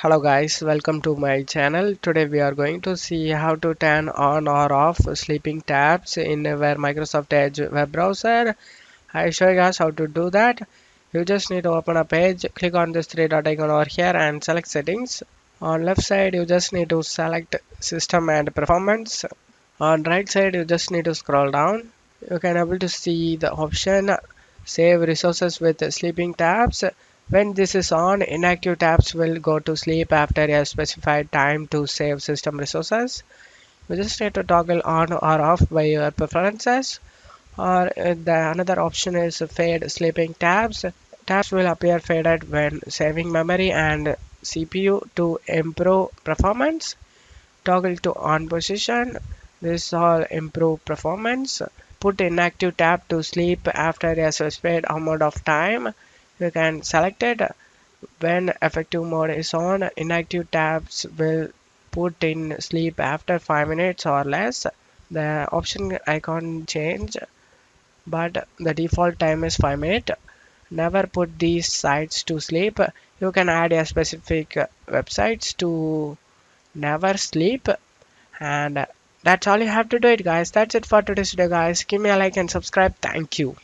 Hello guys, welcome to my channel. Today we are going to see how to turn on or off sleeping tabs in our Microsoft Edge web browser. I show you guys how to do that. You just need to open a page, click on this three dot icon over here and select settings. On left side you just need to select system and performance. On right side you just need to scroll down. You can able to see the option save resources with sleeping tabs. When this is on, inactive tabs will go to sleep after a specified time to save system resources. You just need to toggle on or off by your preferences. Or the another option is fade sleeping tabs. Tabs will appear faded when saving memory and CPU to improve performance. Toggle to on position. This all improve performance. Put inactive tab to sleep after a specified amount of time. You can select it. When effective mode is on, inactive tabs will put in sleep after 5 minutes or less. The option icon change, but the default time is 5 minutes. Never put these sites to sleep. You can add a specific websites to never sleep, and that's all you have to do it guys. That's it for today's video guys. Give me a like and subscribe. Thank you.